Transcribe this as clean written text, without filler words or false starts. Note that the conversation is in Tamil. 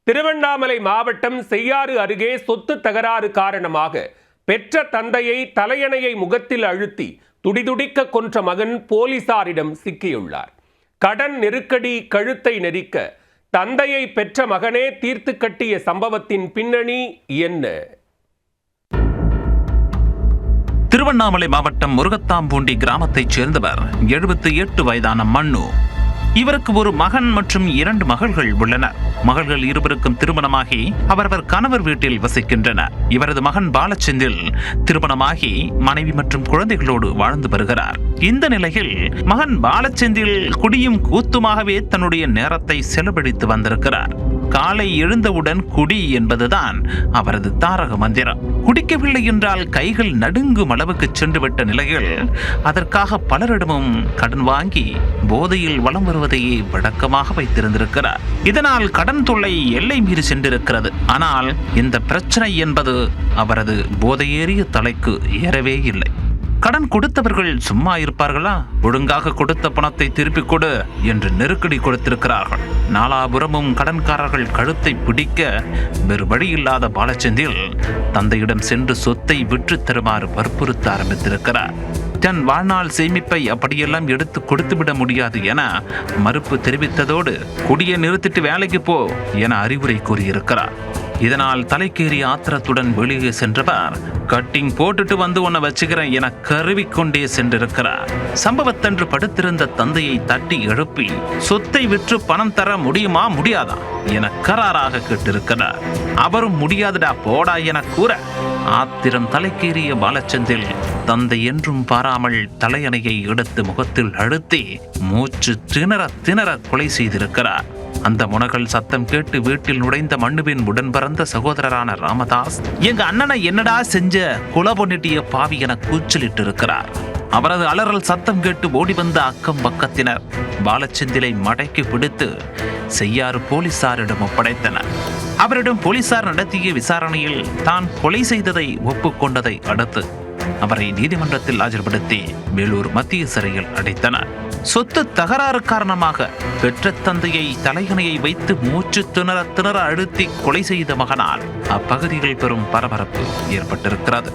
திருவண்ணாமலை மாவட்டம் செய்யாறு அருகே சொத்து தகராறு காரணமாக பெற்ற தந்தையை தலையணையை முகத்தில் அழுத்தி துடிதுடிக்க கொன்ற மகன் போலீசாரிடம் சிக்கியுள்ளார். கடன் நெருக்கடி கழுத்தை நெரிக்க தந்தையை பெற்ற மகனே தீர்த்து கட்டிய சம்பவத்தின் பின்னணி என்ன? திருவண்ணாமலை மாவட்டம் முருகத்தாம்பூண்டி கிராமத்தைச் சேர்ந்தவர் 78 வயதான மண்ணு. இவருக்கு ஒரு மகன் மற்றும் 2 மகள்கள் உள்ளனர். மகள்கள் இருவருக்கும் திருமணமாகி அவரவர் கணவர் வீட்டில் வசிக்கின்றனர். இவரது மகன் பாலச்சந்தில் திருமணமாகி மனைவி மற்றும் குழந்தைகளோடு வாழ்ந்து வருகிறார். இந்த நிலையில் மகன் பாலச்சந்தில் குடியும் கூத்துமாகவே தன்னுடைய நேரத்தை செலவழித்து வந்திருக்கிறார். காலை எழுந்தவுடன் குடி என்பதுதான் அவரது தாரக மந்திரம். குடிக்கவில்லை என்றால் கைகள் நடுங்கும் அளவுக்கு சென்றுவிட்ட நிலையில் அதற்காக பலரிடமும் கடன் வாங்கி போதையில் வலம் வருவதையே வழக்கமாக வைத்திருந்திருக்கிறார். இதனால் கடன் தொல்லை எல்லை மீறி சென்றிருக்கிறது. ஆனால் இந்த பிரச்சனை என்பது அவரது போதையேறிய தலைக்கு ஏறவே இல்லை. கடன் கொடுத்தவர்கள் சும்மா இருப்பார்களா? ஒழுங்காக கொடுத்த பணத்தை திருப்பிக் கொடு என்று நெருக்கடி கொடுத்திருக்கிறார்கள். நாலாபுரமும் கடன்காரர்கள் கழுத்தை பிடிக்க வேறு வழியில்லாத பாலச்சந்தில் தந்தையிடம் சென்று சொத்தை விற்று தருமாறு வற்புறுத்த ஆரம்பித்திருக்கிறார். தன் வாழ்நாள் சேமிப்பை அப்படியெல்லாம் எடுத்து கொடுத்துவிட முடியாது என மறுப்பு தெரிவித்ததோடு குடியை நிறுத்திட்டு வேலைக்கு போ என அறிவுரை கூறியிருக்கிறார். இதனால் தலைக்கேறிய ஆத்திரத்துடன் வெளியே சென்றவர் கட்டிங் போட்டுட்டு வந்து உன்னை வச்சுக்கிறேன் என கருவிக்கொண்டே சென்றிருக்கிறார். சம்பவத்தன்று படுத்திருந்த தந்தையை தட்டி எழுப்பி சொத்தை விற்று பணம் தர முடியுமா முடியாதா என கராராக கேட்டிருக்கிறார். அவரும் முடியாதுடா போடா என கூற ஆத்திரம் தலைக்கேறிய பாலச்சந்தில் தந்தை என்றும் பாராமல் தலையணையை எடுத்து முகத்தில் அழுத்தி மூச்சு திணற திணற கொலை செய்திருக்கிறார். அந்த முனகல் சத்தம் கேட்டு வீட்டில் நுழைந்த மண்ணுவின் உடன் பிறந்த சகோதரரான ராமதாஸ், எங்க அண்ணனை என்னடா செஞ்ச, கொலை பண்ணிட்டிய பாவி என கூச்சலிட்டு இருக்கிறார். அவரது அலறல் சத்தம் கேட்டு ஓடி வந்த அக்கம் பக்கத்தினர் பாலச்சந்திலை மடக்கி பிடித்து செய்யாறு போலீசாரிடம் ஒப்படைத்தனர். அவரிடம் போலீசார் நடத்திய விசாரணையில் தான் கொலை செய்ததை ஒப்புக்கொண்டதை அடுத்து அவரை நீதிமன்றத்தில் ஆஜர்படுத்தி வேலூர் மத்திய சிறையில் அடைத்தனர். சொத்து தகராறு காரணமாக பெற்ற தந்தையை தலையணையை வைத்து மூச்சு திணற திணற அழுத்தி கொலை செய்த மகனால் அப்பகுதியில் பெரும் பரபரப்பு ஏற்பட்டிருக்கிறது.